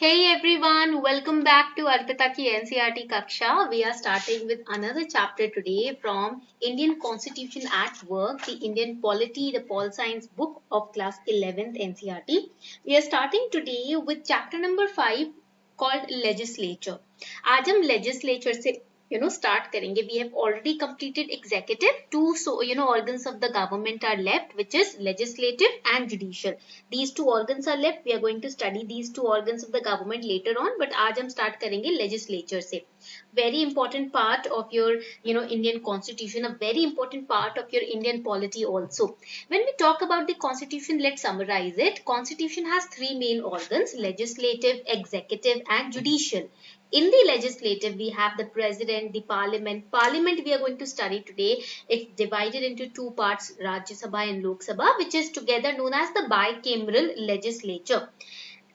Hey everyone, welcome back to Arpita ki NCERT Kaksha. We are starting with another chapter today from Indian Constitution at Work, the Indian Polity, the Pol Science book of class 11th NCERT. We are starting today with chapter number 5 called Legislature. आज हम legislature से start करेंगे. We have already completed executive. Two organs of the government are left, which is legislative and judicial. These two organs are left. We are going to study these two organs of the government later on, but आज हम start करेंगे legislature से. Very important part of your Indian constitution, a very important part of your Indian polity also. When we talk about the constitution, let's summarize it. Constitution has three main organs: legislative, executive and judicial. In the legislative, we have the president, the parliament. Parliament we are going to study today. It's divided into two parts, Rajya Sabha and Lok Sabha, which is together known as the bicameral legislature.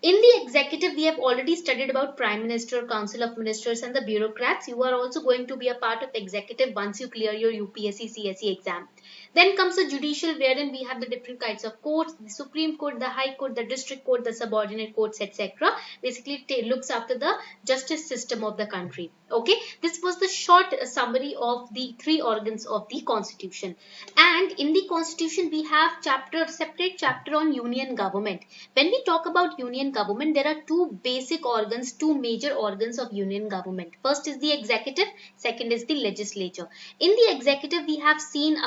In the executive, we have already studied about Prime Minister, Council of Ministers and the bureaucrats. You are also going to be a part of executive once you clear your UPSC CSE exam. Then comes the judicial, wherein we have the different kinds of courts, the Supreme Court, the High Court, the District Court, the subordinate courts, etc. Basically, it looks after the justice system of the country. Okay, this was the short summary of the three organs of the Constitution. And in the Constitution, we have separate chapter on union government. When we talk about union government, there are two basic organs, two major organs of union government. First is the executive, second is the legislature. In the executive, we have seen,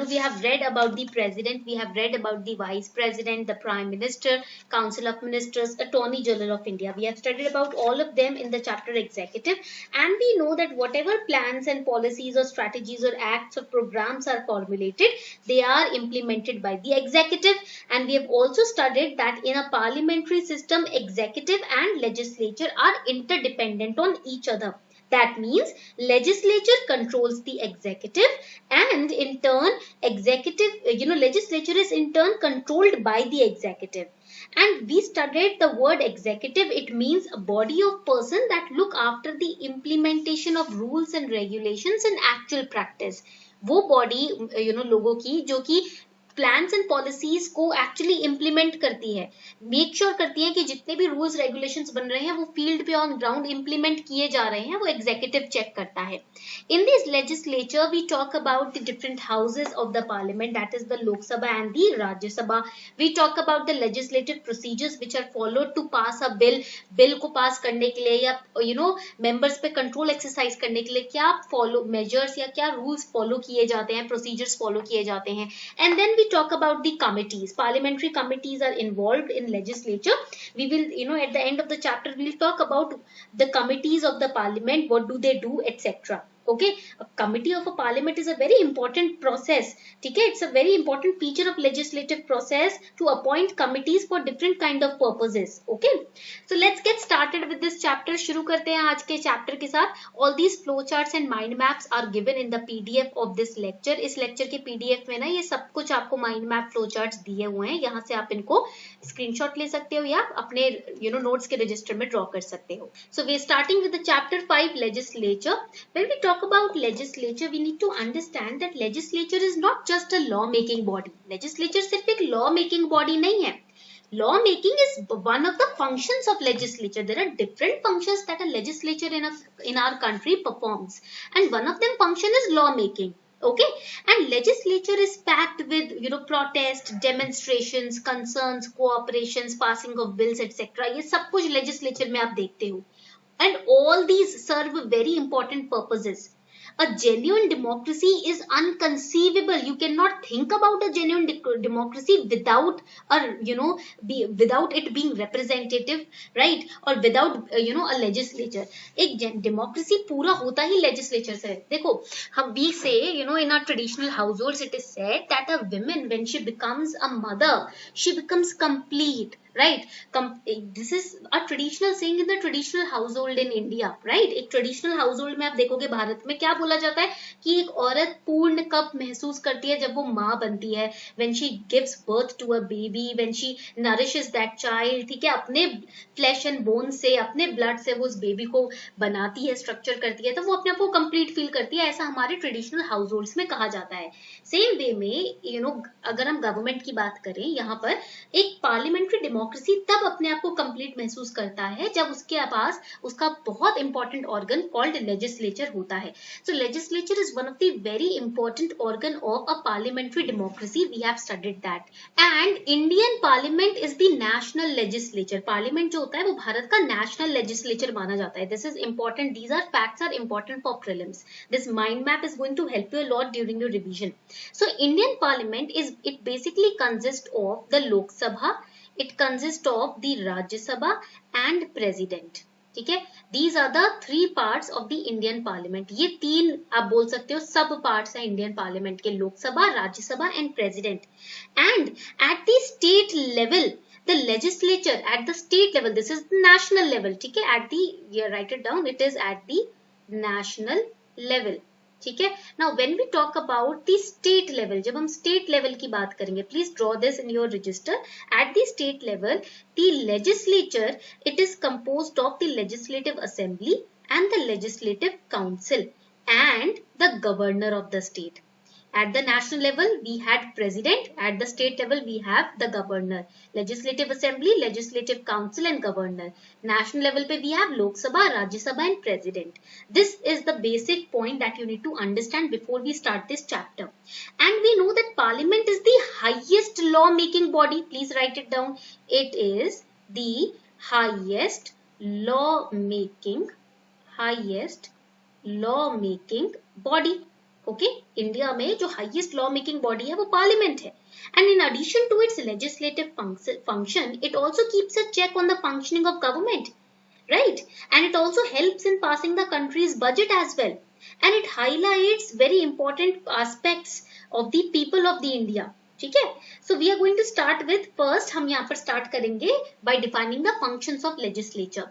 we have read about the president, we have read about the vice president, the prime minister, council of ministers, attorney general of India. We have studied about all of them in the chapter executive, and we know that whatever plans and policies or strategies or acts or programs are formulated, they are implemented by the executive. And we have also studied that in a parliamentary system, executive and legislature are interdependent on each other. That means legislature controls the executive, and in turn legislature is in turn controlled by the executive. And we studied the word executive. It means a body of person that look after the implementation of rules and regulations in actual practice. वो body लोगों की जो कि plans and policies को actually implement करती है, make sure करती है कि जितने भी रूल्स रेगुलेशंस बन रहे हैं वो फील्ड पे ऑन ग्राउंड इंप्लीमेंट किए जा रहे हैं, वो एग्जीक्यूटिव चेक करता है. In this legislature we talk about the different houses of the parliament, that is the Lok Sabha and the Rajya Sabha. We talk about the legislative procedures which are followed to pass a bill को pass करने के लिए या members पे control exercise करने के लिए क्या फॉलो मेजर्स या क्या रूल्स फॉलो किए जाते हैं, प्रोसीजर्स फॉलो किए जाते हैं. And then we talk about the committees. Parliamentary committees are involved in legislature. We will, at the end of the chapter, we'll talk about the committees of the parliament, what do they do, etc. Okay, a committee of a parliament is a very important process. Okay, it's a very important feature of legislative process to appoint committees for different kind of purposes. Okay, so let's get started with this chapter. शुरू करते हैं आज के chapter के साथ. All these flow charts and mind maps are given in the PDF of this lecture. इस lecture के PDF में ना ये सब कुछ आपको mind map flow charts दिए हुए हैं. यहाँ से आप इनको स्क्रीनशॉट ले सकते हो या अपने नोट्स के रजिस्टर में ड्रॉ कर सकते हो. So we are starting with the chapter 5 legislature. When we talk about legislature, we need to understand that legislature is not just a law making body. Legislature सिर्फ एक law making body नहीं है. Law making is one of the functions of legislature. There are different functions that a legislature in our country performs, and one of them function is law making. Okay, and legislature is packed with protest, demonstrations, concerns, cooperations, passing of bills, etc. ये सब कुछ legislature में आप देखते हो, and all these serve very important purposes. A genuine democracy is unconceivable. You cannot think about a genuine democracy without without it being representative, right? Or without a legislature. एक democracy पूरा होता ही legislature से. देखो, we say in our traditional households it is said that a woman, when she becomes a mother, she becomes complete. Right, this is a traditional saying in the traditional household in India, right? एक traditional household में आप देखोगे भारत में क्या बोला जाता है कि एक औरत पूर्ण कब महसूस करती है जब वो माँ बनती है, when she gives birth to a baby, when she nourishes that child. ठीक है, अपने flesh and bone से, अपने blood से वो उस बेबी को बनाती है, structure करती है, तो वो अपने आप को complete feel करती है. ऐसा हमारे traditional households में कहा जाता है. Same way में अगर हम government की बात करें, यहाँ पर एक parliamentary डेमोक्रेसी तब अपने आप को कंप्लीट महसूस करता है जब उसके पास उसका बहुत इंपॉर्टेंट ऑर्गन कॉल्ड लेजिस्लेचर होता है. So legislature is one of the very important organ of a parliamentary democracy. We have studied that. And Indian Parliament is the national legislature. Parliament जो होता है वो भारत का national legislature माना जाता है. This is important. These are facts are important for prelims. This mind map is going to help you a lot during your revision. So Indian Parliament it basically consists of the Lok Sabha, it consists of the Rajya Sabha and President. ठीक है, these are the three parts of the Indian Parliament. ये तीन आप बोल सकते हो सब parts हैं Indian Parliament के, Lok Sabha, Rajya Sabha and President. And at the state level, the legislature at the state level, this is the national level. ठीक है, at the, you write it down, it is at the national level. ठीक है. Now when we talk about the state level, जब हम state level की बात करेंगे, please draw this in your register. At the state level, the legislature, it is composed of the legislative assembly and the legislative council and the governor of the state. At the national level, we had president. At the state level, we have the governor. Legislative assembly, legislative council and governor. National level pe we have Lok Sabha, Rajya Sabha and president. This is the basic point that you need to understand before we start this chapter. And we know that parliament is the highest law making body. Please write it down. It is the highest law making body. Okay, India में जो highest law making body है वो parliament है. And in addition to its legislative function, it also keeps a check on the functioning of government, right? And it also helps in passing the country's budget as well. And it highlights very important aspects of the people of the India. ठीक है, so we are going to start with, first हम यहाँ पर start करेंगे by defining the functions of legislature.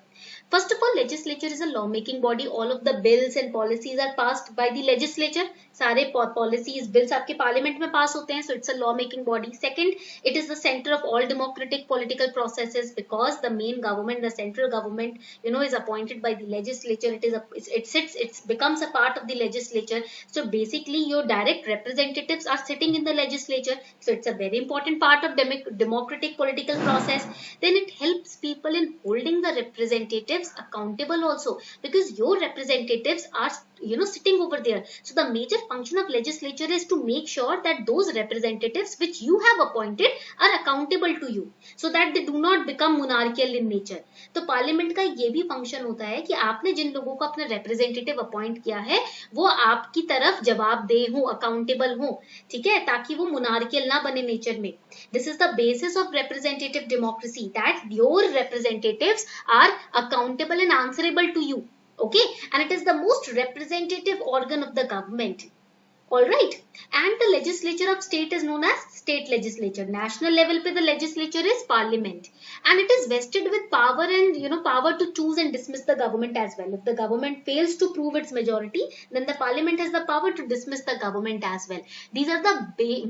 First of all, legislature is a law-making body. All of the bills and policies are passed by the legislature. सारे policies, bills आपके parliament में pass होते हैं. So it's a law-making body. Second, it is the center of all democratic political processes because the main government, the central government, is appointed by the legislature. It becomes a part of the legislature. So basically, your direct representatives are sitting in the legislature. So it's a very important part of democratic political process. Then it helps people in holding the representatives accountable also because your representatives are sitting over there. So the major function of legislature is to make sure that those representatives which you have appointed are accountable to you so that they do not become monarchical in nature. तो parliament का ये भी function होता है कि आपने जिन लोगों को अपना रिप्रेजेंटेटिव अपॉइंट किया है वो आपकी तरफ जवाबदेह हो, अकाउंटेबल हो, ठीक है, ताकि वो मोनार्कियल ना बने नेचर में. This is the basis of representative democracy, that your representatives are accountable and answerable to you. Okay, and it is the most representative organ of the government. All right, and the legislature of state is known as state legislature. National level pe the legislature is parliament, and it is vested with power and power to choose and dismiss the government as well. If the government fails to prove its majority, then the parliament has the power to dismiss the government as well. These are the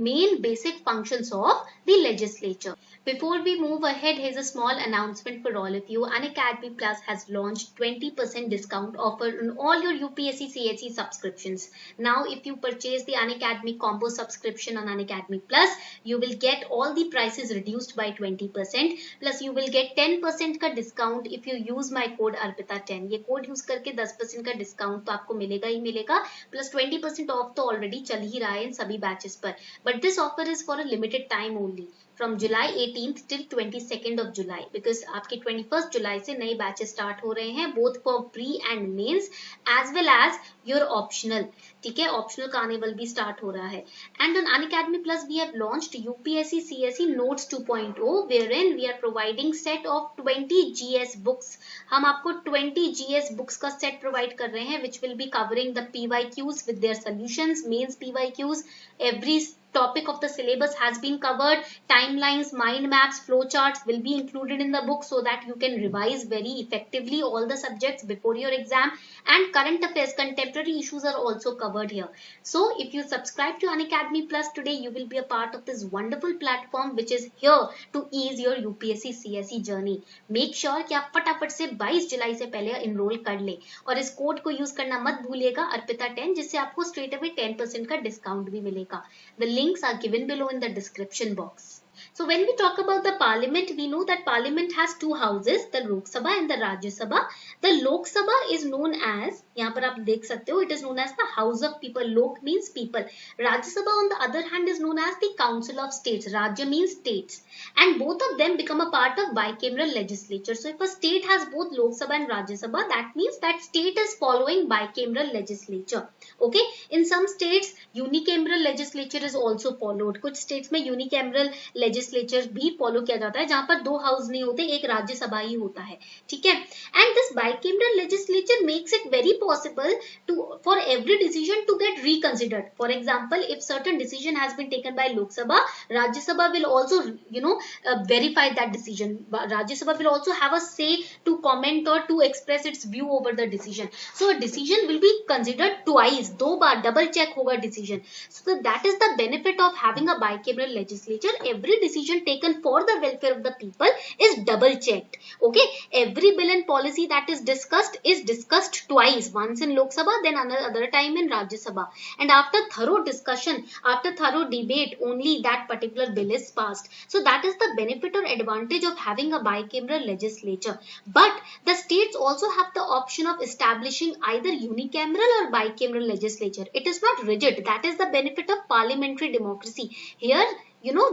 main basic functions of the legislature. Before we move ahead, here's a small announcement for all of you. Unacademy Plus has launched 20% discount offer on all your UPSC CHE subscriptions. Now, if you purchase the Unacademy combo subscription on Unacademy Plus, you will get all the prices reduced by 20%. Plus, you will get 10% का discount if you use my code ARPITA10. ये code use करके 10% का discount तो आपको मिलेगा ही मिलेगा. Plus 20% off तो already चल ही रहा है इन सभी batches पर. But this offer is for a limited time only. From July 18th till 22nd of July, because आपके 21st July से नए बैचेस स्टार्ट हो रहे हैं, both for pre and mains as well as your optional. ठीक है, optional carnival भी start हो रहा है. And on Unacademy Plus we have launched UPSC CSE Notes 2.0 wherein we are providing set of 20 GS books. हम आपको 20 GS books का set provide कर रहे हैं which will be covering the PYQs with their solutions, mains PYQs, every topic of the syllabus has been covered. Timelines, mind maps, flowcharts will be included in the book so that you can revise very effectively all the subjects before your exam, and current affairs, contemporary issues are also covered here. So if you subscribe to Unacademy Plus today, you will be a part of this wonderful platform which is here to ease your UPSC CSE journey. Make sure कि आप फटाफट से 22 जुलाई से पहले enroll कर ले और इस कोड को यूज करना मत भूलिएगा, ARPITA10, जिससे आपको straight away 10% का डिस्काउंट भी मिलेगा. The links are given below in the description box. So when we talk about the parliament, we know that parliament has two houses, the Lok Sabha and the Rajya Sabha. The Lok Sabha is known as, यहाँ पर आप देख सकते हो, it is known as the house of people. Lok means people. Rajya Sabha on the other hand is known as the council of states. Rajya means states. And both of them become a part of bicameral legislature. So if a state has both Lok Sabha and Rajya Sabha, that means that state is following bicameral legislature. Okay. In some states, unicameral legislature is also followed. कुछ states में unicameral legislature भी follow किया जाता है, जहाँ पर दो house नहीं होते, एक राज्य सभा ही होता है, ठीक है. And this bicameral legislature makes it very possible for every decision to get reconsidered. For example, if certain decision has been taken by Lok Sabha, Rajya Sabha will also, verify that decision. Rajya Sabha will also have a say to comment or to express its view over the decision. So a decision will be considered twice, दो बार double check होगा decision. So that is the benefit of having a bicameral legislature. Every decision taken for the welfare of the people is double checked. Okay, every bill and policy that is discussed twice, once in Lok Sabha, then another time in Rajya Sabha, and after thorough discussion, after thorough debate, only that particular bill is passed. So that is the benefit or advantage of having a bicameral legislature. But the states also have the option of establishing either unicameral or bicameral legislature. It is not rigid. That is the benefit of parliamentary democracy. Here,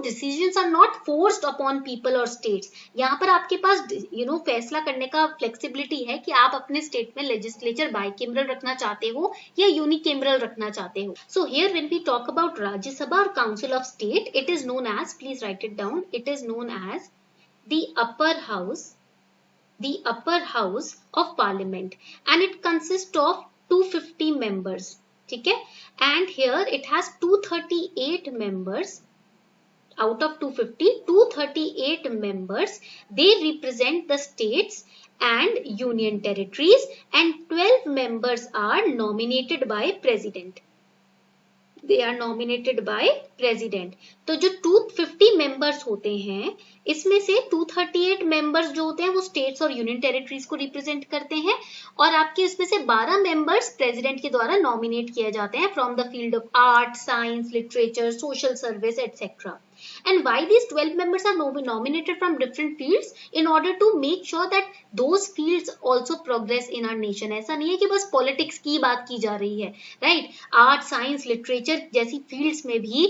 decisions are not forced upon people or states. यहाँ पर आपके पास फैसला करने का flexibility है कि आप अपने स्टेट में लेजिस्लेचर बाइकेमरल रखना चाहते हो या यूनिकेमरल रखना चाहते हो. So here when we talk about Rajya Sabha or Council of State, it is known as, please write it down, it is known as the upper house of parliament, and it consists of 250 members. ठीक है, and here it has 238 members. Out of 250, 238 members, they represent the states and union territories, and 12 members are nominated by president. They are nominated by president. तो जो 250 members होते हैं, इसमें से 238 members जो होते हैं वो states और union territories को represent करते हैं, और आपके इसमें से 12 members president के द्वारा nominate किए जाते हैं from the field of art, science, literature, social service, etc. And why these 12 members are nominated from different fields? In order to make sure that those fields also progress in our nation. ऐसा नहीं है कि बस politics की बात की जा रही है, right? Art, science, literature जैसी fields में भी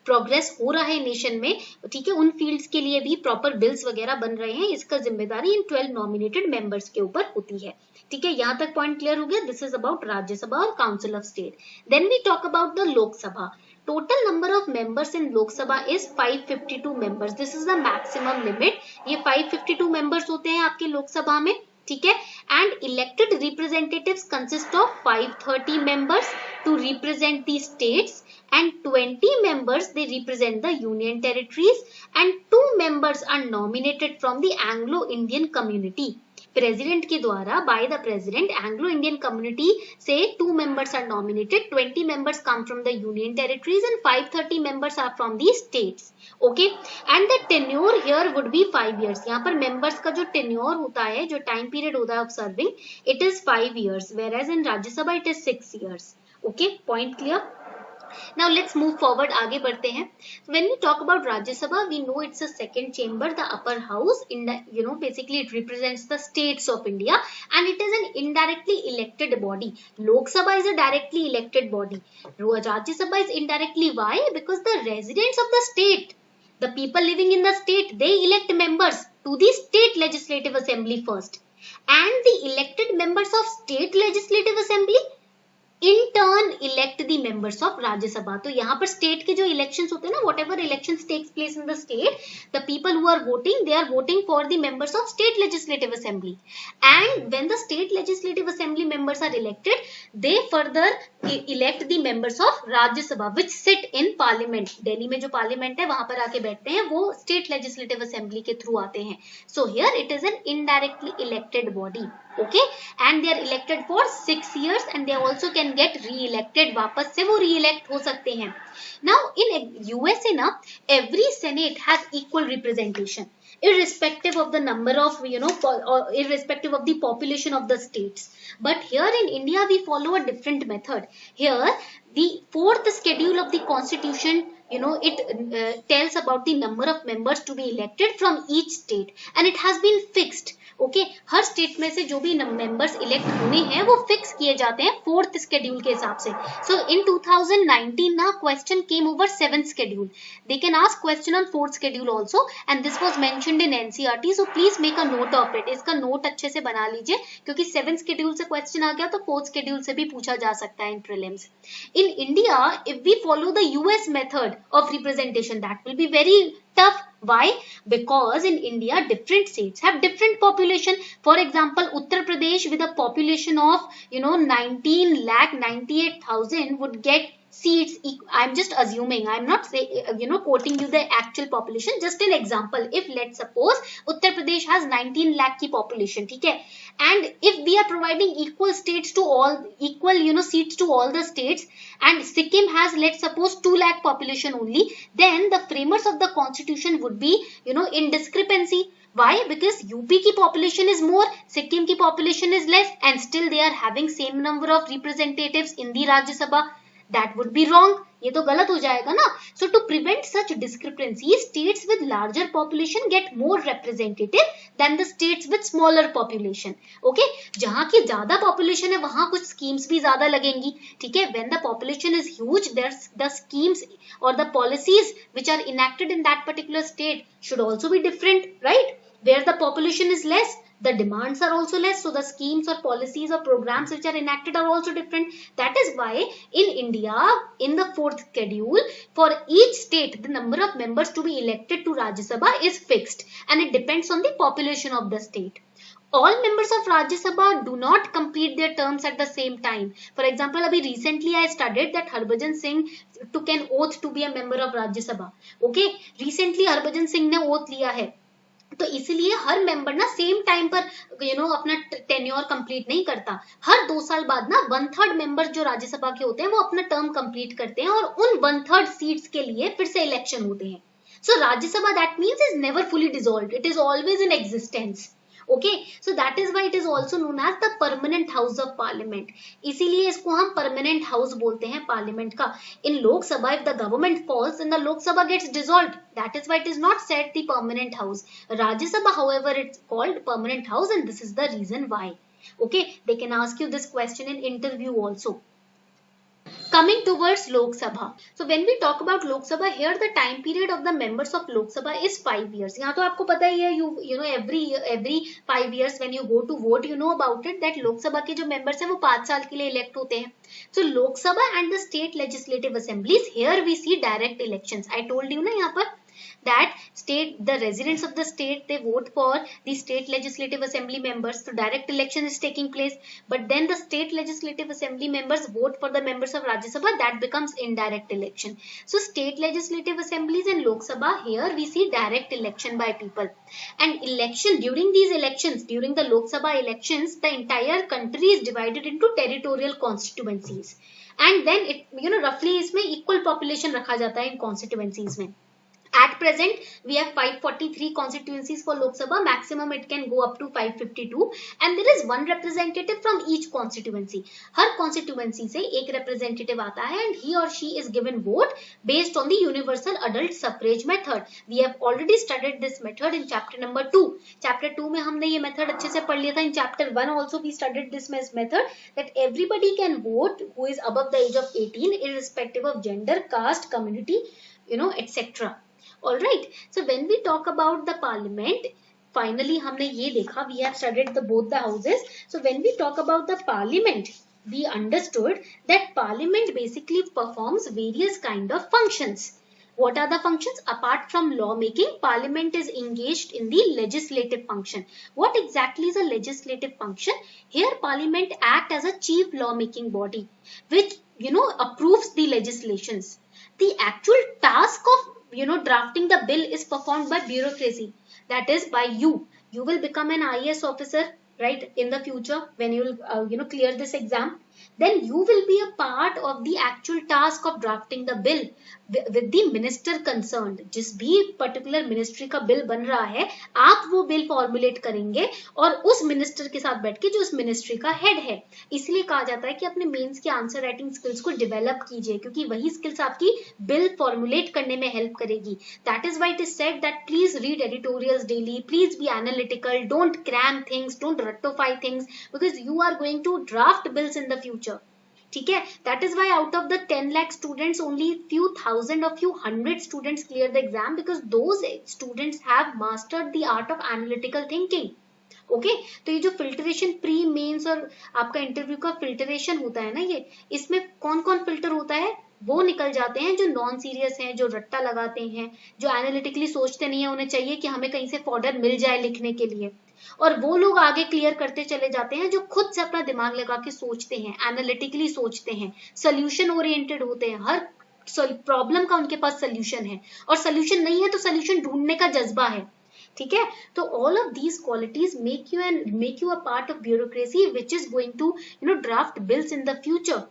प्रोग्रेस हो रहा है नेशन में, ठीक है, उन फील्ड्स के लिए भी प्रॉपर बिल्स वगैरह बन रहे हैं. इसका जिम्मेदारी इन 12 नॉमिनेटेड मेंबर्स के ऊपर होती है. ठीक है, यहाँ तक पॉइंट क्लियर हो गया. दिस इज अबाउट राज्यसभा और council of state. Then we talk about the Lok Sabha. Total number of members in Lok Sabha is 552 members. This is the maximum limit. ये 552 मेंबर्स होते हैं आपके लोकसभा में, ठीक है. And elected representatives consist of 530 members to represent the states, and 20 members they represent the union territories, and 2 members are nominated from the Anglo-Indian community. President के द्वारा, by the president, Anglo-Indian community से 2 members are nominated, 20 members come from the union territories, and 530 members are from the states. Okay, and the tenure here would be 5 years. यहाँ पर members का जो tenure होता है, जो time period होता है of serving, it is 5 years, whereas in Rajya Sabha it is 6 years. Okay, point clear? Now let's move forward. आगे बढ़ते हैं. When we talk about Rajya Sabha, we know it's a second chamber, the upper house. In the, basically it represents the states of India, and it is an indirectly elected body. Lok Sabha is a directly elected body. Rajya Sabha is indirectly. Why? Because the residents of the state, the people living in the state, they elect members to the state legislative assembly first, and the elected members of state legislative assembly in turn elect the members of Rajya Sabha. तो यहाँ पर state के जो elections होते हैं ना, whatever elections takes place in the state, the people who are voting, they are voting for the members of state legislative assembly. And when the state legislative assembly members are elected, they further elect the members of Rajya Sabha, which sit in parliament. Delhi में जो parliament है वहाँ पर आके बैठते हैं, वो state legislative assembly के through आते हैं. So here it is an indirectly elected body. Okay, and they are elected for 6 years, and they also can get re-elected. वापस से वो re-elect हो सकते हैं. Now in USA ना, every senate has equal representation, irrespective of the number of, irrespective of the population of the states. But here in India we follow a different method. Here the 4th schedule of the constitution it tells about the number of members to be elected from each state, and it has been fixed. Okay her state में से जो भी members elect होने हैं वो fix किए जाते हैं फोर्थ शेड्यूल के हिसाब से. सो इन 2019 ना question came over seventh schedule. They can ask question on fourth schedule also, and this was mentioned in NCERT. So please make a note of it. इसका नोट अच्छे से बना लीजिए, क्योंकि सेवेंथ शेड्यूल से क्वेश्चन आ गया तो फोर्थ शेड्यूल से भी पूछा जा सकता है in prelims. In India, if we follow the US method of representation, that will be very tough. Why? Because in India, different states have different population. For example, Uttar Pradesh with a population of 19,98,000 would get seats. I'm just assuming, I'm not say, quoting you the actual population, just an example. If let's suppose Uttar Pradesh has 19 lakh की population, ठीक है, and if we are providing equal states to all, equal seats to all the states, and Sikkim has let's suppose 2 lakh population only, then the framers of the constitution would be in discrepancy. Why? Because UP की population is more, Sikkim की population is less, and still they are having same number of representatives in the Rajya Sabha. That would be wrong. ये तो गलत हो जाएगा ना. So to prevent such discrepancies, states with larger population get more representative than the states with smaller population. Okay? जहाँ की ज्यादा population है वहाँ कुछ schemes भी ज्यादा लगेंगी. ठीक है? When the population is huge, there's the schemes or the policies which are enacted in that particular state should also be different, right? Where the population is less, the demands are also less, so the schemes or policies or programs which are enacted are also different. That is why in India, in the fourth schedule, for each state the number of members to be elected to Rajya Sabha is fixed, and it depends on the population of the state. All members of Rajya Sabha do not complete their terms at the same time. For example, abhi recently I studied that Harbhajan Singh took an oath to be a member of Rajya Sabha. Okay, recently Harbhajan Singh ने oath लिया है, तो इसलिए हर member ना same time पर अपना tenure complete नहीं करता. हर 2 साल बाद ना 1/3 मेंबर जो राज्यसभा के होते हैं वो अपना टर्म कंप्लीट करते हैं, और उन 1/3 सीट्स के लिए फिर से इलेक्शन होते हैं. So Rajya Sabha that means is never fully dissolved, it is always in existence. Okay, so that is why it is also known as the permanent house of parliament. इसीलिए इसको हम परमानेंट हाउस बोलते हैं पार्लियामेंट का. In Lok Sabha if the government falls and the Lok Sabha gets dissolved, that is why it is not said the permanent house. Rajya Sabha, however, it's called permanent house, and this is the reason why. Okay, they can ask you this question in interview also. Coming towards Lok Sabha. So when we talk about Lok Sabha, here the time period of the members of Lok Sabha is 5 years. यहाँ तो आपको पता ही है, you know every 5 years when you go to vote, you know about it that Lok Sabha के जो members हैं वो 5 साल के लिए elect होते हैं. So Lok Sabha and the state legislative assemblies, here we see direct elections. I told you ना यहाँ पर that the residents of the state, they vote for the state legislative assembly members. So direct election is taking place, but then the state legislative assembly members vote for the members of Rajya Sabha. That becomes indirect election. So state legislative assemblies and Lok Sabha, here we see direct election by people. And election, during these elections, during the Lok Sabha elections, the entire country is divided into territorial constituencies, and then it roughly इसमें equal population रखा जाता है इन constituencies में. At present, we have 543 constituencies for Lok Sabha. Maximum it can go up to 552, and there is one representative from each constituency. Her constituency से एक representative आता है, and he or she is given vote based on the universal adult suffrage method. We have already studied this method in chapter number 2. Chapter 2 में हमने ये method अच्छे से पढ़ लिया था. In chapter 1 also we studied this method, that everybody can vote who is above the age of 18, irrespective of gender, caste, community, etc. Alright, so when we talk about the parliament, finally हमने ये देखा, we have studied both the houses. So when we talk about the parliament, we understood that parliament basically performs various kind of functions. What are the functions? Apart from lawmaking, parliament is engaged in the legislative function. What exactly is a legislative function? Here parliament act as a chief lawmaking body, which approves the legislations. The actual task of drafting the bill is performed by bureaucracy, that is by you. You will become an IAS officer, right, in the future when you will clear this exam. then you will be a part of the actual task of drafting the bill with the minister concerned. जिस भी particular ministry का bill बन रहा है, आप वो bill formulate करेंगे और उस minister के साथ बैठ के जो उस ministry का head है. इसलिए कहा जाता है कि अपने mains के answer writing skills को develop कीजिए, क्योंकि वही skills आपकी bill formulate करने में help करेगी. That is why it is said that please read editorials daily, please be analytical, don't cram things, don't ratify things, because you are going to draft bills in the future. ठीक है, that is why out of the 10 lakh students only few thousand or few hundred students clear the exam, because those students have mastered the art of analytical thinking. Okay तो ये जो filtration pre mains और आपका interview का filtration होता है ना, ये इसमें कौन कौन फिल्टर होता है, वो निकल जाते हैं जो नॉन सीरियस हैं, जो रट्टा लगाते हैं, जो एनालिटिकली सोचते नहीं है, उन्हें चाहिए कि हमें कहीं से फॉर्डर मिल जाए लिखने के लिए, और वो लोग आगे क्लियर करते चले जाते हैं जो खुद से अपना दिमाग लगा के सोचते हैं, एनालिटिकली सोचते हैं, सोल्यूशन ओरिएंटेड होते हैं, हर प्रॉब्लम का उनके पास सोल्यूशन है, और सोल्यूशन नहीं है तो सोल्यूशन ढूंढने का जज्बा है. ठीक है, तो all of these qualities make you a part of bureaucracy which is going to draft bills in the future.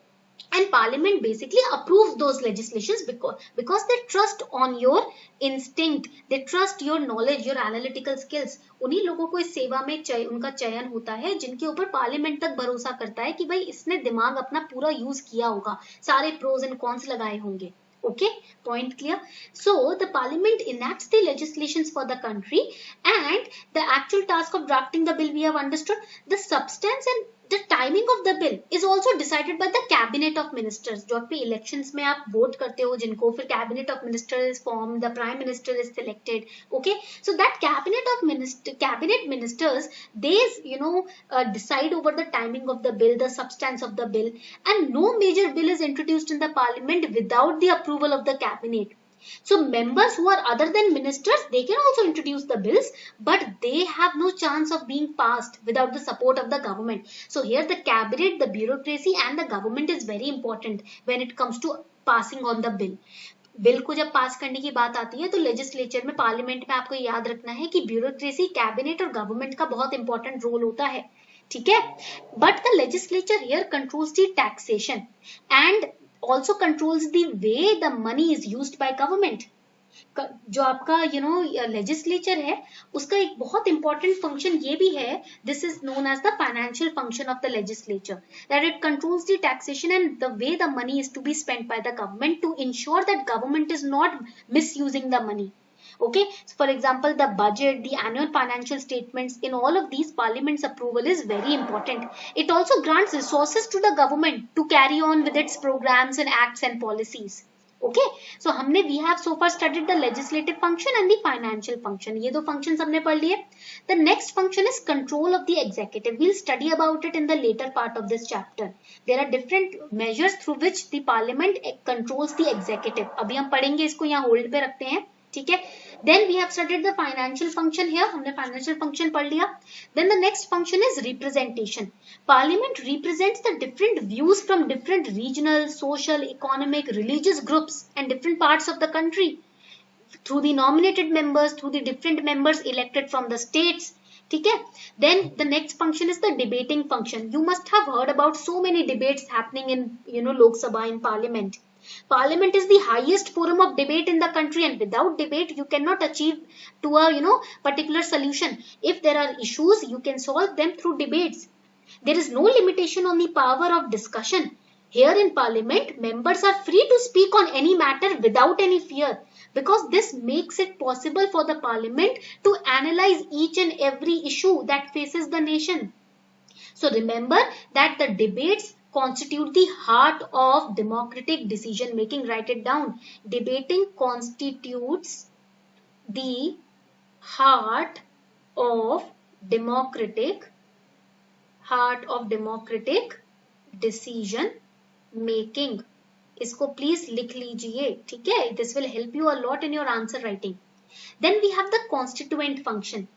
And parliament basically approves those legislations because they trust on your instinct, they trust your knowledge, your analytical skills. उन्हीं लोगों को इस सेवा में उनका चयन होता है जिनके ऊपर पार्लियामेंट तक भरोसा करता है कि भाई इसने दिमाग अपना पूरा यूज किया होगा, सारे प्रोज एंड कॉन्स लगाए होंगे. Okay, point clear? So the parliament enacts the legislations for the country, and the actual task of drafting the bill we have understood. The substance and the timing of the bill is also decided by the cabinet of ministers. जो आपके elections में आप vote करते हो जिनको, फिर cabinet of ministers is formed, the prime minister is selected. Okay, so that cabinet ministers, they decide over the timing of the bill, the substance of the bill, and no major bill is introduced in the parliament without the approval of the cabinet. So members who are other than ministers, they can also introduce the bills, but they have no chance of being passed without the support of the government. So here the cabinet, the bureaucracy and the government is very important when it comes to passing on the bill. Bill को जब पास करने की बात आती है तो legislature में, parliament में आपको याद रखना है कि ब्यूरोक्रेसी, कैबिनेट और गवर्नमेंट का बहुत इंपॉर्टेंट रोल होता है. ठीक है, but the legislature here controls the taxation and also controls the way the money is used by government. जो आपका लेजिस्लेचर है उसका एक बहुत इंपॉर्टेंट फंक्शन ये भी है, this is known as the financial function of the legislature, that it controls the taxation and the way the money is to be spent by the government to ensure that government is not misusing the money. Okay, so for example, the budget, the annual financial statements, in all of these, parliament's approval is very important. It also grants resources to the government to carry on with its programs and acts and policies. Okay, so we have so far studied the legislative function and the financial function. ये दो functions हमने पढ़ लिए. The next function is control of the executive. We'll study about it in the later part of this chapter. There are different measures through which the parliament controls the executive. अभी हम पढ़ेंगे, इसको यहाँ hold पे रखते हैं. ठीक है, then we have studied the financial function here, हमने financial function पढ़ लिया. Then the next function is representation. Parliament represents the different views from different regional, social, economic, religious groups and different parts of the country through the nominated members, through the different members elected from the states. ठीक है, then the next function is the debating function. You must have heard about so many debates happening in Lok Sabha, in Parliament. Parliament is the highest forum of debate in the country, and without debate you cannot achieve to a particular solution. If there are issues, you can solve them through debates. There is no limitation on the power of discussion. Here in Parliament, members are free to speak on any matter without any fear, because this makes it possible for the Parliament to analyze each and every issue that faces the nation. So remember that the debates constitute the heart of democratic decision making. Write it down. Debating constitutes the heart of democratic decision making. इसको please लिख लीजिए. ठीक है, this will help you a lot in your answer writing. Then we have the constituent function.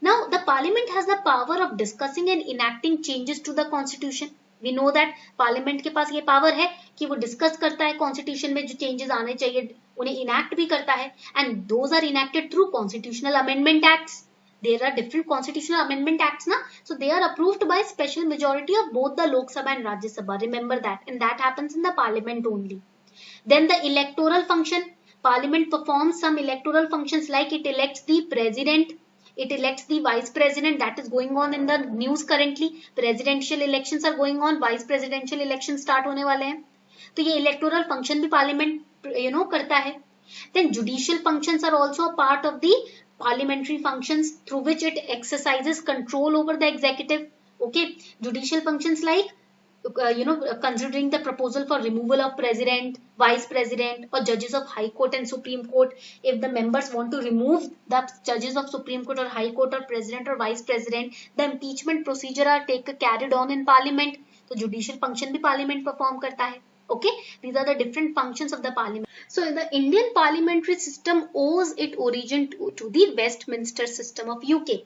Now the parliament has the power of discussing and enacting changes to the constitution. We know that parliament के पास ये power है कि वो discuss करता है constitution में जो changes आने चाहिए, उन्हें इनैक्ट भी करता है, and those are enacted through constitutional amendment acts. There are different constitutional amendment acts na, so they are approved by special majority of both the Lok Sabha and Rajya Sabha. Remember that, and that happens in the parliament only. Then the electoral function, parliament performs some electoral functions like it elects the president, it elects the vice president. That is going on in the news currently. Presidential elections are going on, vice presidential elections start होने वाले हैं, तो ये electoral function भी parliament करता है. Then judicial functions are also a part of the parliamentary functions through which it exercises control over the executive. Okay, judicial functions like considering the proposal for removal of president, vice president, or judges of High Court and Supreme Court. If the members want to remove the judges of Supreme Court or High Court or president or vice president, the impeachment procedure are carried on in parliament. So judicial function भी parliament perform करता है. Okay, these are the different functions of the parliament. So the Indian parliamentary system owes its origin to the Westminster system of UK.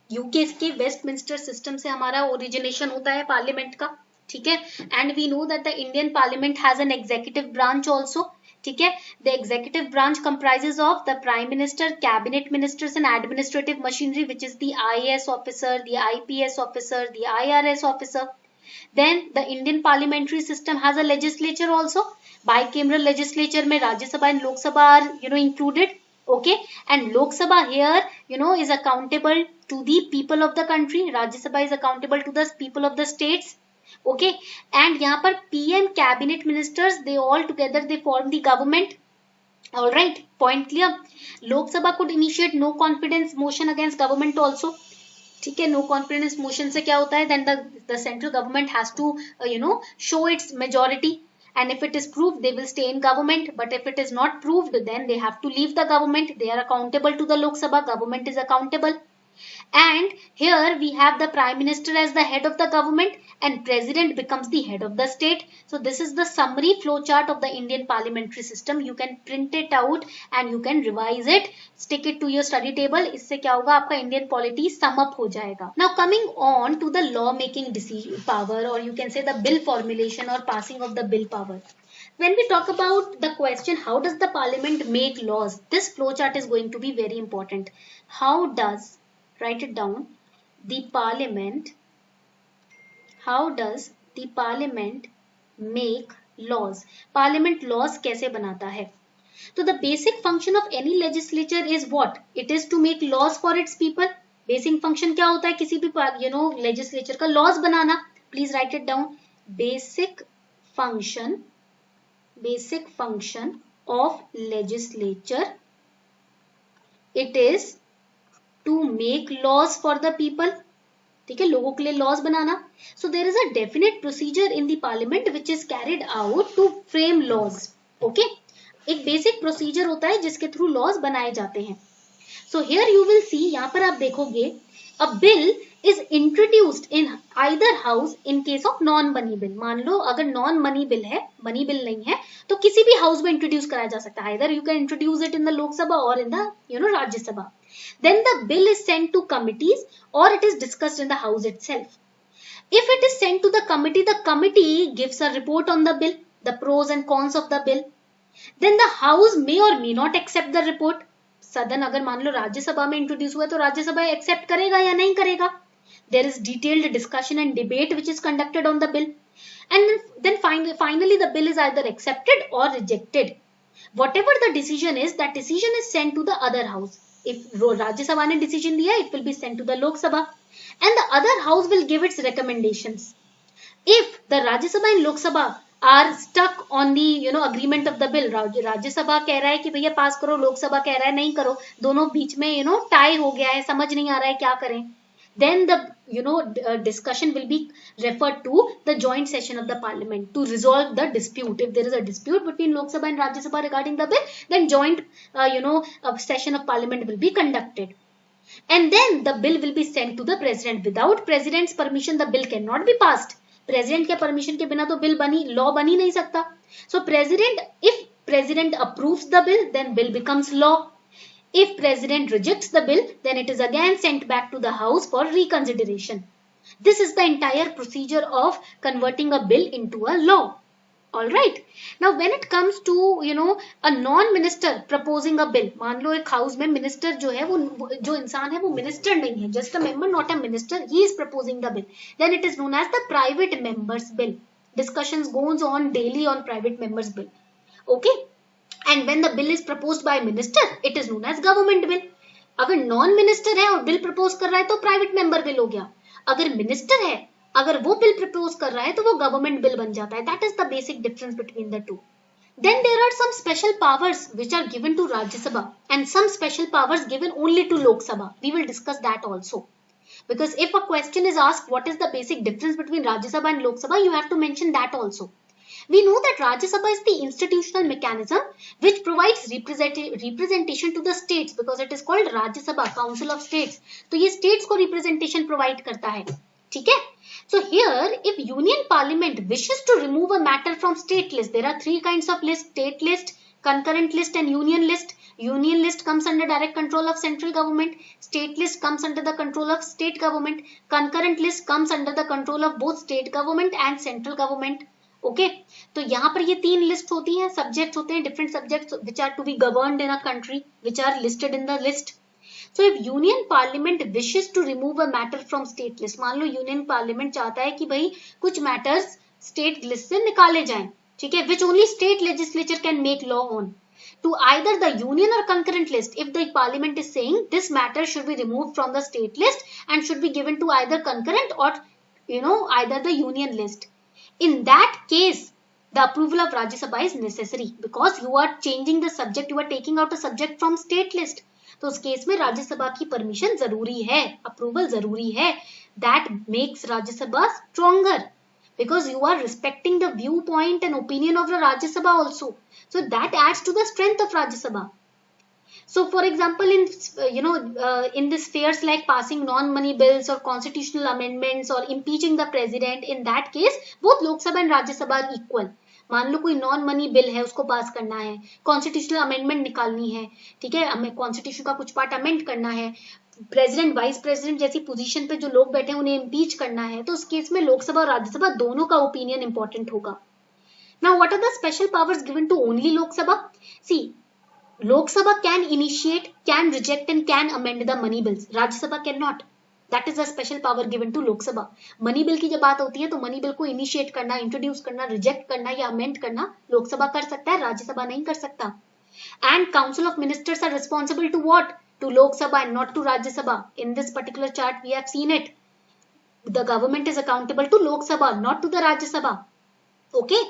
UK के Westminster system से हमारा origination होता है parliament का, ठीक है. And we know that the Indian parliament has an executive branch also, ठीक है. The executive branch comprises of the prime minister, cabinet ministers and administrative machinery, which is the IAS officer, the IPS officer, the IRS officer. Then the Indian parliamentary system has a legislature also. Bicameral legislature में Rajya Sabha and Lok Sabha are included. Okay, and Lok Sabha here is accountable to the people of the country. Rajya Sabha is accountable to the people of the states. Okay, and यहाँ पर PM, cabinet ministers, they all together they form the government. All right, point clear. Lok Sabha could initiate no confidence motion against government also. ठीक है, no confidence motion से क्या होता है, then the central government has to show its majority, and if it is proved they will stay in government, but if it is not proved then they have to leave the government. They are accountable to the Lok Sabha, government is accountable. And here we have the prime minister as the head of the government and president becomes the head of the state. So this is the summary flow chart of the Indian parliamentary system. You can print it out and you can revise it, stick it to your study table. इससे क्या होगा, आपका Indian polity sum up हो जाएगा. Now coming on to the law making decision power, or you can say the bill formulation or passing of the bill power. When we talk about the question how does the parliament make laws, this flow chart is going to be very important. How does, write it down, the parliament, how does the parliament make laws? Parliament laws कैसे बनाता है? So the basic function of any legislature is what? It is to make laws for its people. Basic function क्या होता है किसी भी legislature का? laws banana. Please write it down. Basic function of legislature, it is to make laws for the people. ठीक है, लोगों के लिए laws banana. So there is a definite procedure in the parliament which is carried out to frame laws. Okay, एक basic procedure होता है जिसके through laws बनाए जाते हैं. So here you will see, यहाँ पर आप देखोगे, a bill is introduced in either house in case of non-money bill. मान लो अगर non-money bill है, money bill नहीं है, तो किसी भी house में introduce कराया जा सकता है. Either you can introduce it in the Lok Sabha or in the Rajya Sabha. Then the bill is sent to committees or it is discussed in the house itself. If it is sent to the committee gives a report on the bill, the pros and cons of the bill. Then the house may or may not accept the report. सदन अगर मान लो राज्य सभा में introduce हुआ तो राज्य सभा एक्सेप्ट करेगा या नहीं करेगा. There is detailed discussion and debate which is conducted on the bill, and then finally the bill is either accepted or rejected. Whatever the decision is, that decision is sent to the other house. If Rajya Sabha ने decision दिया, it will be sent to the Lok Sabha, and the other house will give its recommendations. If the Rajya Sabha and Lok Sabha are stuck on the agreement of the bill, राज्य सभा कह रहा है कि भैया पास करो, लोक सभा कह रहा है नहीं करो, दोनों बीच में टाई हो गया है, समझ नहीं आ रहा है क्या करें, then the discussion will be referred to the joint session of the parliament to resolve the dispute. If there is a dispute between Lok Sabha and Rajya Sabha regarding the bill, then joint session of parliament will be conducted, and then the bill will be sent to the president. Without president's permission the bill cannot be passed. President के permission के बिना तो bill law बन ही नहीं सकता. So president, if president approves the bill then bill becomes law. If president rejects the bill then it is again sent back to the house for reconsideration. This is the entire procedure of converting a bill into a law. All right. Now when it comes to a non minister proposing a bill, मान लो एक house में minister जो है वो जो इंसान है वो मिनिस्टर नहीं है, just a member, not a minister, he is proposing the bill, then it is known as the private members bill. Discussions goes on daily on private members bill. Okay. And when the bill is proposed by minister, it is known as government bill. अगर non minister है और bill propose कर रहा है तो private member bill हो गया. अगर मिनिस्टर है, अगर वो बिल प्रपोज कर रहा है तो वो गवर्नमेंट बिल बन जाता है. That is the basic difference between the two. Then there are some special powers which are given to Rajya Sabha and some special powers given only to Lok Sabha. We will discuss that also. Because if a question is asked what is the basic difference between Rajya Sabha and Lok Sabha, you have to mention that also. We know that Rajya Sabha is the institutional mechanism which provides representation to the states, because it is called Rajya Sabha, Council of States. तो ये states को representation provide करता है. ठीक है. So here, if Union Parliament wishes to remove a matter from state list, there are three kinds of list: state list, concurrent list, and union list. Union list comes under direct control of central government. State list comes under the control of state government. Concurrent list comes under the control of both state government and central government. Okay. तो यहाँ पर ये तीन list होती हैं, subjects होते हैं, different subjects which are to be governed in a country, which are listed in the list. So if union parliament wishes to remove a matter from state list, मान लो यूनियन पार्लियामेंट चाहता है कि भाई कुछ matters state list से निकाले जाएं, ठीक है, which only state legislature can make law on, to either the union or concurrent list. If the parliament is saying this matter should be removed from the state list and should be given to either concurrent or either the union list, in that case the approval of Rajya Sabha is necessary, because you are changing the subject, you are taking out a subject from state list. तो उस case में राज्य सभा की permission जरूरी है, approval जरूरी है. That makes Rajya Sabha stronger, because you are respecting the viewpoint and opinion of the Rajya Sabha also. So that adds to the strength of Rajya Sabha. So for example, in the spheres like passing non-money bills or constitutional amendments or impeaching the president, in that case both Lok Sabha and Rajya Sabha are equal. मान लो कोई non money bill है, उसको पास करना है, constitutional amendment निकालनी है, ठीक है, हमें कॉन्स्टिट्यूशन का कुछ पार्ट अमेंड करना है, प्रेसिडेंट वाइस प्रेसिडेंट जैसी पोजीशन पे जो लोग बैठे हैं उन्हें इम्पीच करना है, तो उस केस में लोकसभा और राज्यसभा दोनों का ओपिनियन इंपॉर्टेंट होगा. Now what are the special powers given to only Lok Sabha? See, Lok Sabha can initiate, can reject and can amend the money bills. Rajya Sabha cannot. That is a special power given to Lok Sabha. Money bill की जब बात होती है तो money bill को initiate करना, introduce करना, reject करना या अमेंड करना लोकसभा कर सकता है, राज्यसभा नहीं कर सकता. And Council of Ministers are responsible to what? To Lok Sabha and not to Rajya Sabha. In this particular chart we have seen it. The government is accountable to Lok Sabha, not to the Rajya Sabha. Okay.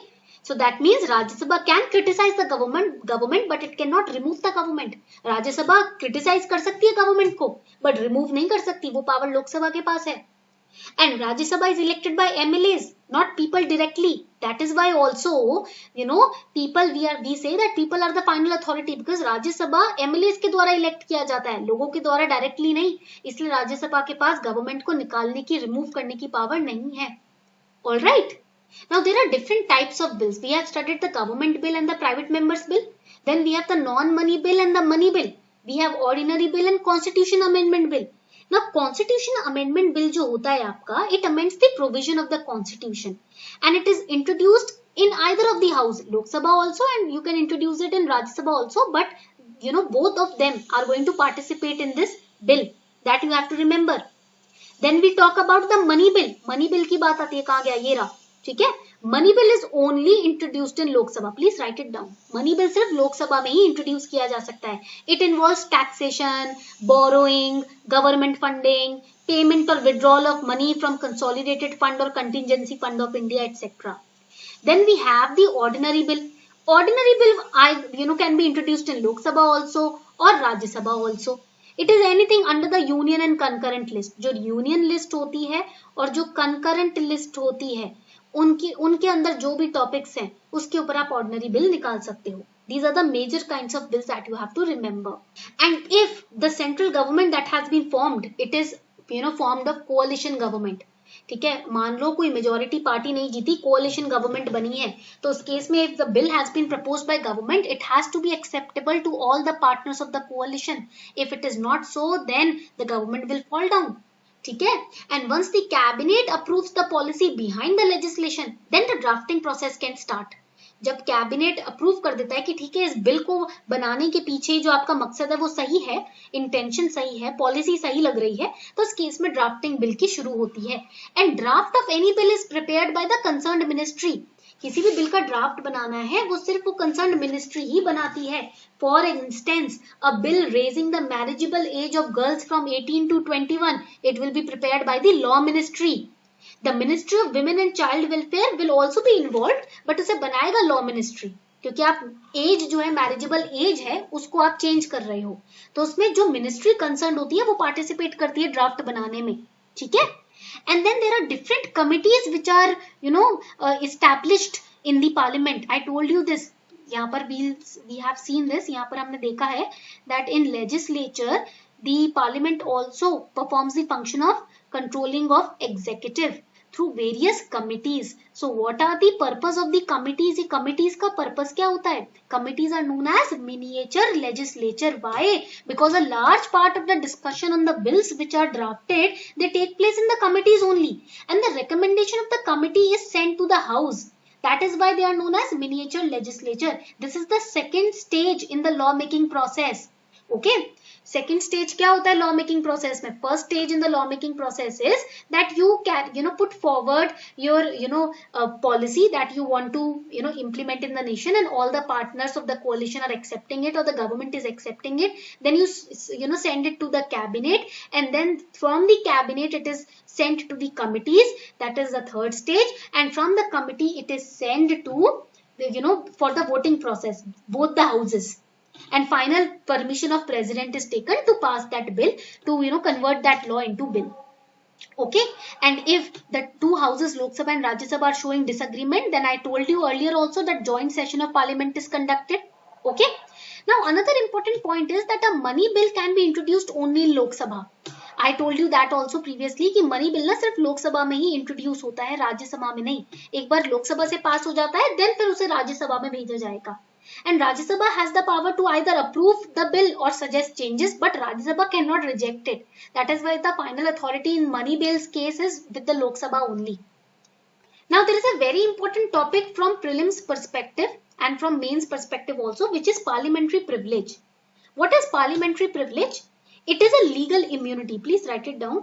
So that means Rajya Sabha can criticize the government but it cannot remove the government. Rajya Sabha criticize कर सकती है government को but remove नहीं कर सकती, वो power लोक सभा के पास है. And Rajya Sabha is elected by MLAs, not people directly. That is why also people we say that people are the final authority, because Rajya Sabha MLAs के द्वारा elect किया जाता है, लोगों के द्वारा directly नहीं. इसलिए राज्य सभा के पास government को निकालने की, remove करने की power नहीं है. All right. Now there are different types of bills. We have studied the government bill and the private members bill. Then we have the non-money bill and the money bill. We have ordinary bill and constitution amendment bill. Now constitution amendment bill जो होता है आपका, it amends the provision of the constitution and it is introduced in either of the house, Lok Sabha also, and you can introduce it in Rajya Sabha also, but both of them are going to participate in this bill. That you have to remember. Then we talk about the money bill. Money bill की बात आती है, कहाँ गया, ये रहा, ठीक है. Money bill is only introduced in Lok Sabha. Please write it down. Money bill सिर्फ लोकसभा में ही इंट्रोड्यूस किया जा सकता है. It involves taxation, borrowing, government funding, payment और withdrawal of money from consolidated fund और contingency fund of India etcetera. Then we have the ordinary bill. Ordinary bill can be introduced in Lok Sabha also और Rajya Sabha also. It is anything under the union and concurrent list. जो union list होती है और जो concurrent list होती है, उनके अंदर जो भी टॉपिक्स हैं उसके ऊपर आप ऑर्डिनरी बिल निकाल सकते हो. These are the major kinds of bills that you have to remember. And if the central government that has been formed, it is formed of coalition government. ठीक है, मान लो कोई मेजोरिटी पार्टी नहीं जीती, कोalition government बनी है, तो उस केस में if the bill has been proposed by government, it has to be acceptable to all the partners of the coalition. If it is not so, then the government will fall down. ठीक है. And once the cabinet approves the policy behind the legislation, then the drafting process can start. जब cabinet approve कर देता है कि ठीक है इस बिल को बनाने के पीछे जो आपका मकसद है वो सही है, इंटेंशन सही है, पॉलिसी सही लग रही है, तो इस केस में ड्राफ्टिंग बिल की शुरू होती है। And draft of any bill is prepared by the concerned ministry. किसी भी बिल का ड्राफ्ट बनाना है वो सिर्फ वो कंसर्न्ड मिनिस्ट्री ही बनाती है। For instance, a bill raising the marriageable age of girls from 18 to 21, it will be prepared by the law ministry. The Ministry of Women and Child Welfare will also be involved, but उसे बनाएगा law ministry, क्योंकि आप as जो है marriageable age है उसको आप change कर रहे हो, तो उसमें जो मिनिस्ट्री कंसर्न होती है वो पार्टिसिपेट करती है ड्राफ्ट बनाने में, ठीक है। And then there are different committees which are, established in the parliament. I told you this. यहाँ पर we have seen this. यहाँ पर हमने देखा है that in legislature the parliament also performs the function of controlling of executive through various committees. So what are the purpose of the committees? ये committees का purpose क्या होता है? Committees are known as miniature legislature. Why? Because a large part of the discussion on the bills which are drafted, they take place in the committees only, and the recommendation of the committee is sent to the house. That is why they are known as miniature legislature. This is the second stage in the law making process. Okay. Second stage क्या होता है law making process में? First stage in the law making process is that you can put forward your policy that you want to implement in the nation, and all the partners of the coalition are accepting it, or the government is accepting it. Then you send it to the cabinet, and then from the cabinet it is sent to the committees. That is the third stage, and from the committee it is sent to for the voting process, both the houses. And final permission of president is taken to pass that bill, to convert that law into bill. Okay. And if the two houses, Lok Sabha and Rajya Sabha, are showing disagreement, then I told you earlier also that joint session of parliament is conducted. Okay. Now another important point is that a money bill can be introduced only in Lok Sabha. I told you that also previously कि money bill ना सिर्फ लोकसभा में ही introduce होता है, राज्यसभा में नहीं। एक बार लोकसभा से पास हो जाता है, देन फिर उसे राज्यसभा में भेजा जाएगा। And Rajya Sabha has the power to either approve the bill or suggest changes, but Rajya Sabha cannot reject it. That is why the final authority in money bills case is with the Lok Sabha only. Now there is a very important topic from prelims perspective and from mains perspective also, which is parliamentary privilege. What is parliamentary privilege? It is a legal immunity. Please write it down.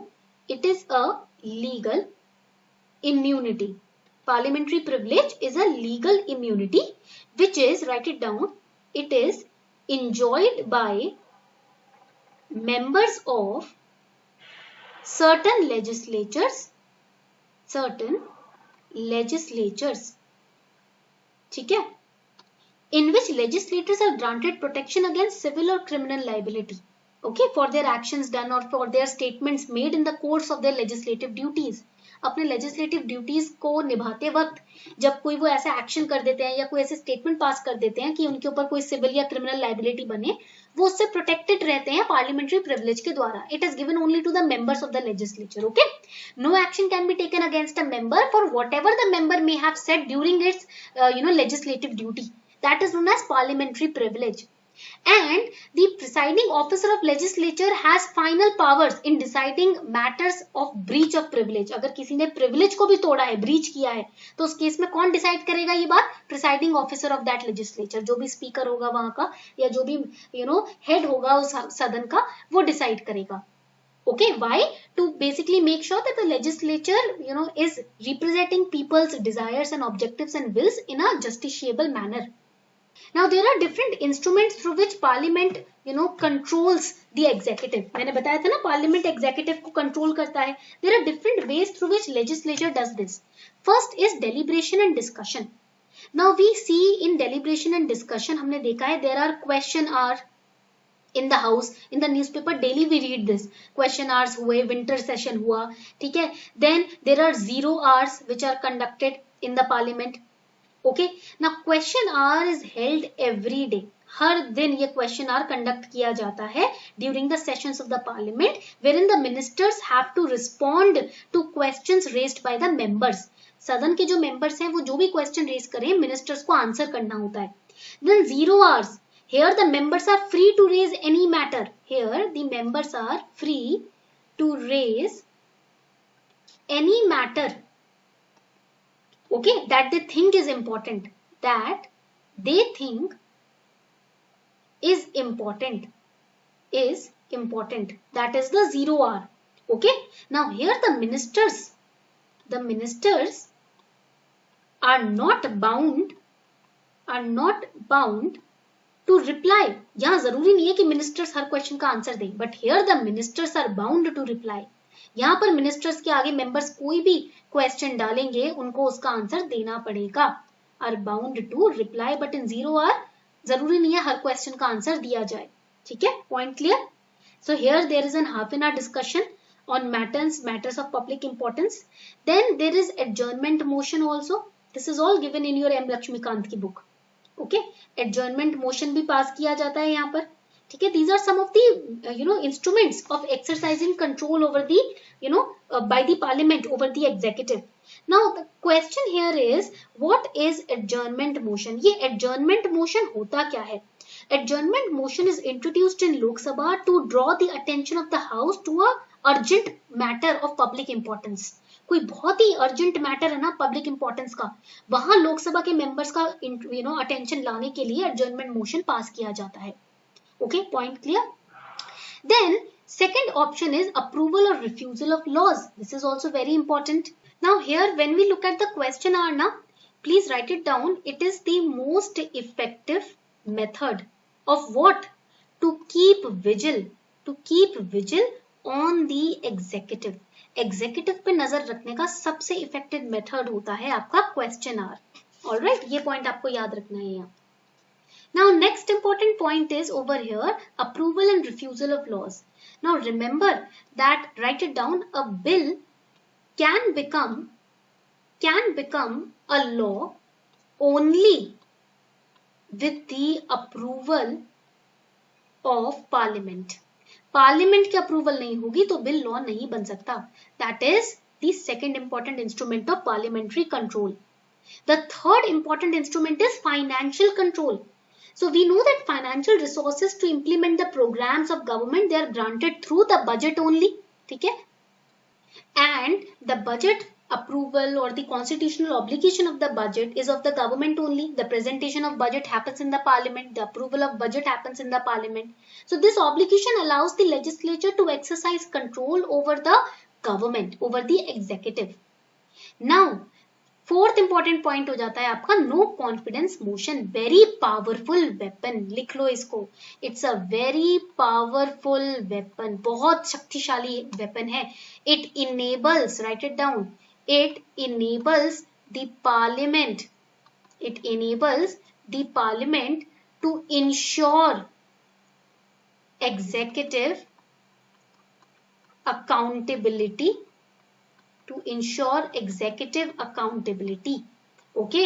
It is a legal immunity. Parliamentary privilege is a legal immunity which is, write it down, it is enjoyed by members of certain legislatures, ठीक है, in which legislators are granted protection against civil or criminal liability, okay, for their actions done or for their statements made in the course of their legislative duties. अपने legislative duties को निभाते वक्त जब कोई वो ऐसा एक्शन कर देते हैं या कोई ऐसे स्टेटमेंट पास कर देते हैं कि उनके ऊपर कोई सिविल या क्रिमिनल लाइबिलिटी बने, वो उससे प्रोटेक्टेड रहते हैं पार्लियामेंट्री प्रिविलेज के द्वारा. It is given only to the members of the legislature. Okay, no action can be taken against a member for whatever the member may have said during its legislative duty. That is known as parliamentary privilege. And the presiding officer of legislature has final powers in deciding matters of breach of privilege. अगर किसी ने privilege को भी तोड़ा है, breach किया है, तो उस केस में कौन decide करेगा ये बात? Presiding officer of that legislature. जो भी speaker होगा वहां का या जो भी head होगा उस सदन का, वो decide करेगा. Okay, why? To basically make sure that the legislature is representing people's desires and objectives and wills in a justiciable manner. Now there are different instruments through which parliament controls the executive. मैंने बताया था ना parliament executive को control करता है. There are different ways through which legislature does this. First is deliberation and discussion. Now we see in deliberation and discussion हमने देखा है there are question hour in the house. In the newspaper daily we read this. Question hours हुए, winter session हुआ, ठीक है. Then there are 0 hours which are conducted in the parliament. Okay, now question hour is held every day. हर दिन ये question hour conduct किया जाता है during the sessions of the parliament, wherein the ministers have to respond to questions raised by the members. सदन के जो members हैं वो जो भी question raise करें ministers को answer करना होता है. Then 0 hours. Here the members are free to raise any matter. Here the members are free to raise any matter. Okay, that they think is important, that they think is important. That is the 0R. Okay. Now here the ministers are not bound to reply. यहाँ जरूरी नहीं है कि ministers हर question का answer दें, but here the ministers are bound to reply. यहाँ पर ministers के आगे members कोई भी question डालेंगे उनको उसका answer देना पड़ेगा. Are bound to reply, but in 0R जरूरी नहीं है हर question का answer दिया जाए. ठीक है? Point clear? So here there is an half an hour discussion on matters of public importance. Then there is adjournment motion also. This is all given in your M. Lakshmikant की book. Okay, adjournment motion भी पास किया जाता है यहाँ पर. ठीक है, these are some of the instruments of exercising control over the by the parliament over the executive. Now the question here is, what is adjournment motion? ये adjournment motion होता क्या है? Adjournment motion is introduced in Lok Sabha to draw the attention of the House to a urgent matter of public importance. कोई बहुत ही urgent matter है ना public importance का, वहां लोकसभा के मेंबर्स का अटेंशन लाने के लिए एडजर्नमेंट मोशन पास किया जाता है. Okay, point clear? Then second option is approval और refusal of laws. This is also very important. Now here when we look at the question hour ना, please write it down. It is the most effective method of what? To keep vigil on the executive. Executive पे नजर रखने का सबसे effective method होता है आपका question hour. Alright, ये पॉइंट आपको याद रखना है यहाँ. Now next important point is over here approval and refusal of laws. Now remember that, write it down, a bill can become a law only with the approval of parliament. Parliament की approval नहीं होगी तो bill law नहीं बन सकता. That is the second important instrument of parliamentary control. The third important instrument is financial control. So we know that financial resources to implement the programs of government, they are granted through the budget only. ठीक है? And the budget approval or the constitutional obligation of the budget is of the government only. The presentation of budget happens in the parliament. The approval of budget happens in the parliament. So this obligation allows the legislature to exercise control over the government, over the executive. Now, fourth important point हो जाता है आपका no confidence motion. Very powerful weapon, लिख लो इसको. It's a very powerful weapon, बहुत शक्तिशाली weapon है. It enables, write it down, it enables the parliament to ensure executive accountability, to ensure executive accountability. Okay,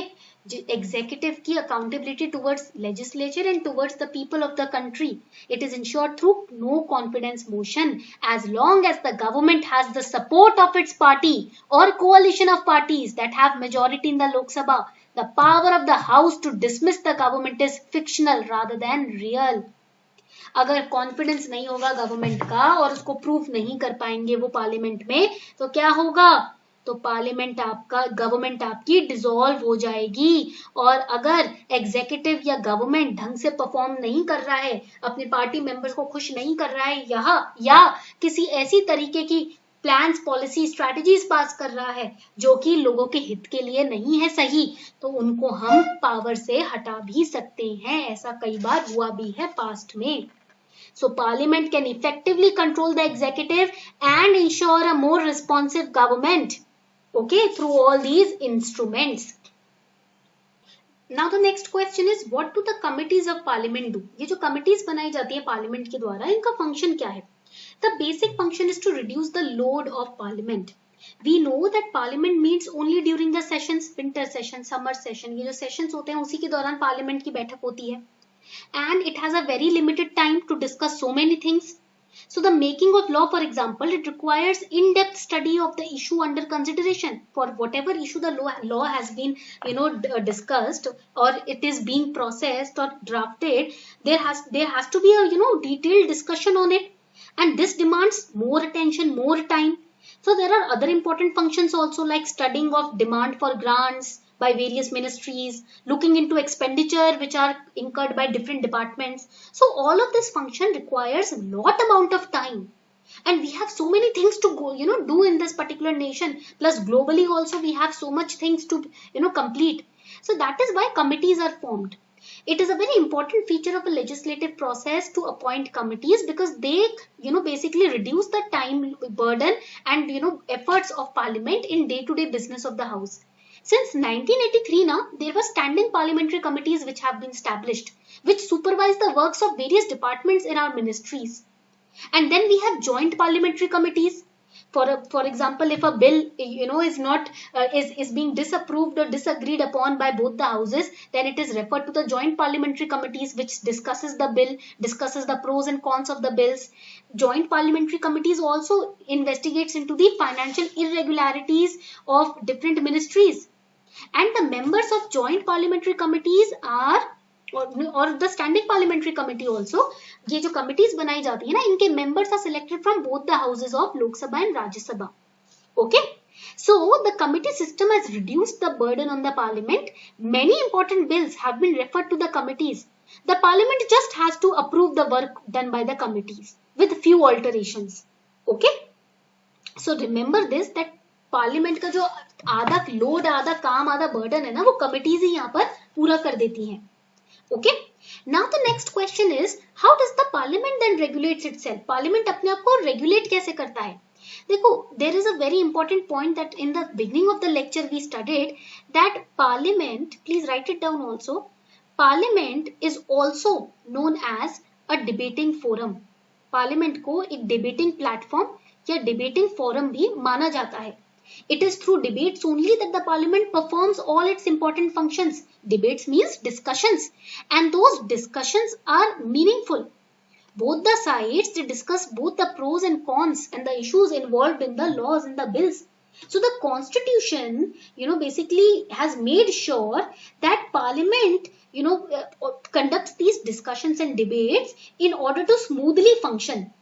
executive की accountability towards legislature and towards the people of the country. It is ensured through no confidence motion as long as the government has the support of its party or coalition of parties that have majority in the Lok Sabha. The power of the House to dismiss the government is fictional rather than real. अगर confidence नहीं होगा government का और उसको proof नहीं कर पाएंगे वो पार्लियामेंट में, तो क्या होगा? तो गवर्नमेंट आपकी डिसॉल्व हो जाएगी. और अगर एग्जीक्यूटिव या गवर्नमेंट ढंग से परफॉर्म नहीं कर रहा है, अपने पार्टी मेंबर्स को खुश नहीं कर रहा है, या किसी ऐसी तरीके की प्लान्स, पॉलिसी, स्ट्रैटेजीज पास कर रहा है जो कि लोगों के हित के लिए नहीं है सही, तो उनको हम पावर से हटा भी सकते हैं. ऐसा कई बार हुआ भी है पास्ट में. So Parliament can effectively control the executive and ensure a more responsive government. Okay, through all these instruments. Now the next question is, what do the committees of Parliament do? ये जो committees बनाई जाती है Parliament के द्वारा, इनका function क्या है? The basic function is to reduce the load of Parliament. We know that Parliament meets only during the sessions, winter session, summer session. ये जो sessions होते हैं उसी के दौरान Parliament की बैठक होती है. And it has a very limited time to discuss so many things. So the making of law, for example, it requires in-depth study of the issue under consideration. For whatever issue the law has been, discussed, or it is being processed or drafted, there has to be a detailed discussion on it, and this demands more attention, more time. So there are other important functions also, like studying of demand for grants, by various ministries, looking into expenditure which are incurred by different departments. So all of this function requires a lot amount of time. And we have so many things to go, do in this particular nation. Plus globally also we have so much things to, complete. So that is why committees are formed. It is a very important feature of a legislative process to appoint committees because they, basically reduce the time burden and, efforts of parliament in day-to-day business of the house. Since 1983 now, there were standing parliamentary committees which have been established, which supervise the works of various departments in our ministries. And then we have joint parliamentary committees. For example, if a bill is not is being disapproved or disagreed upon by both the houses, then it is referred to the joint parliamentary committees, which discusses the bill, discusses the pros and cons of the bills. Joint parliamentary committees also investigates into the financial irregularities of different ministries. And the members of joint parliamentary committees are or the standing parliamentary committee also, ये जो committees बनाई जाती है ना, इनके members are selected from both the houses of Lok Sabha and Rajya Sabha. Okay, so the committee system has reduced the burden on the parliament. Many important bills have been referred to the committees. The parliament just has to approve the work done by the committees with few alterations. Okay, so remember this, that parliament का जो आधा load, आधा काम, आधा burden है ना, वो committees ही यहाँ पर पूरा कर देती हैं. Okay. Now the next question is, how does the parliament then regulates itself? Parliament अपने आप को regulate कैसे करता है? देखो, there is a very important point that in the beginning of the lecture we studied that parliament, please write it down also, parliament is also known as a debating forum. Parliament को एक debating platform या debating forum भी माना जाता है. It is through debates only that the parliament performs all its important functions. Debates means discussions, and those discussions are meaningful. Both the sides, they discuss both the pros and cons and the issues involved in the laws and the bills. So the constitution, basically has made sure that parliament, conducts these discussions and debates in order to smoothly function.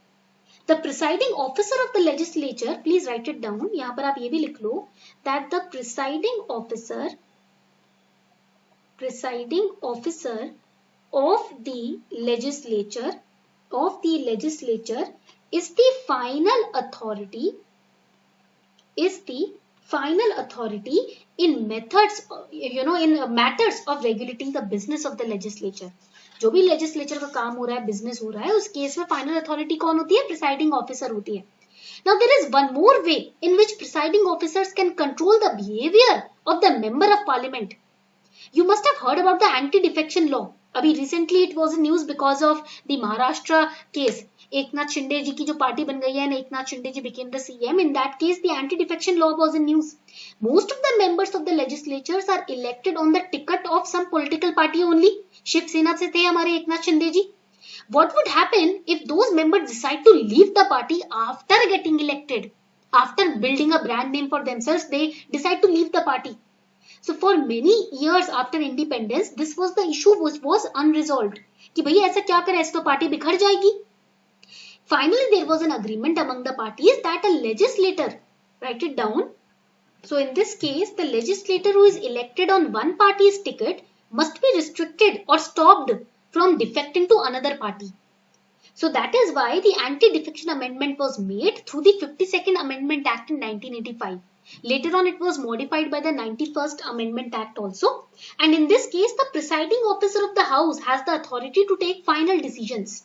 The presiding officer of the legislature, please write it down, यहाँ पर आप ये भी लिख लो, that the presiding officer of the legislature is the final authority in methods, in matters of regulating the business of the legislature. जो भी legislature का काम हो रहा है, business हो रहा है, उस केस में final authority कौन होती है? Presiding officer होती है. Now there is one more way in which presiding officers can control the behavior of the member of parliament. You must have heard about the anti-defection law. अभी recently it was in news because of the Maharashtra case. Eknath Shinde ji की जो party बन गई है and Eknath Shinde ji became the CM. In that case, the anti-defection law was in news. Most of the members of the legislatures are elected on the ticket of some political party only. Shiv सेना से थे हमारे एकनाथ शिंदे जी. What would happen if those members decide to leave the party after getting elected? After building a brand name for themselves, they decide to leave the party. So for many years after independence, this was the issue which was unresolved. कि भैया ऐसा क्या करें, ऐसे तो party बिखर जाएगी. Finally, there was an agreement among the parties that a legislator, write it down. So in this case, the legislator who is elected on one party's ticket must be restricted or stopped from defecting to another party. So that is why the anti-defection amendment was made through the 52nd Amendment Act in 1985. Later on, it was modified by the 91st Amendment Act also. And in this case, the presiding officer of the House has the authority to take final decisions.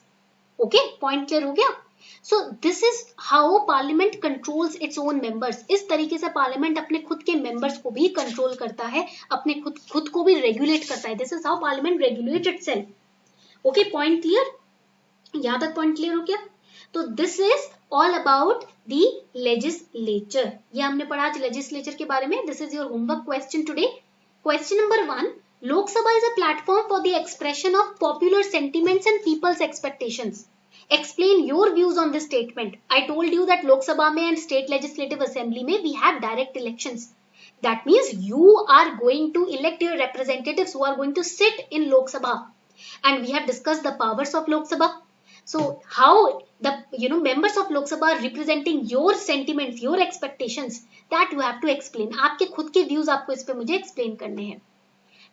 Okay, point clear हो गया? So this is how Parliament controls its own members. इस तरीके से Parliament अपने खुद के members को भी control करता है, अपने खुद को भी regulate करता है. This is how Parliament regulates itself. Okay, point clear? यहाँ तक point clear हो गया? तो this is all about the legislature. ये हमने पढ़ा आज legislature के बारे में. This is your homework question today. Question number 1. Lok Sabha is a platform for the expression of popular sentiments and people's expectations. Explain your views on this statement. I told you that Lok Sabha mein and State Legislative Assembly mein we have direct elections. That means you are going to elect your representatives who are going to sit in Lok Sabha. And we have discussed the powers of Lok Sabha. So how the members of Lok Sabha are representing your sentiments, your expectations that you have to explain. आपके खुद के views आपको इस पे मुझे explain करने हैं.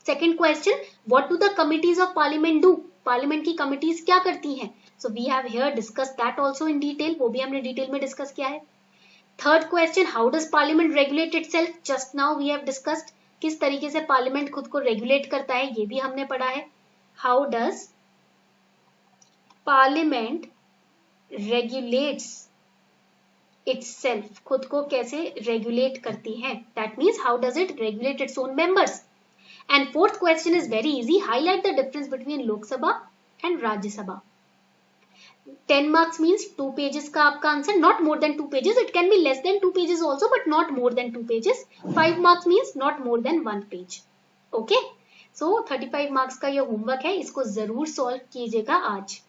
Second question, what do the committees of parliament do? Parliament की committees क्या करती हैं? So we have here discussed that also in detail. वो भी हमने detail में discuss किया है. Third question, how does parliament regulate itself? Just now we have discussed किस तरीके से parliament खुद को regulate करता है, ये भी हमने पढ़ा है. How does parliament regulates itself? खुद को कैसे regulate करती है? That means how does it regulate its own members? And fourth question is very easy. Highlight the difference between Lok Sabha and Rajya Sabha. 10 marks means 2 pages का आपका answer, not more than 2 pages. It can be less than 2 pages also, but not more than 2 pages. 5 marks means not more than 1 page. Okay? So 35 marks का ये homework है, इसको जरूर solve कीजिएगा आज.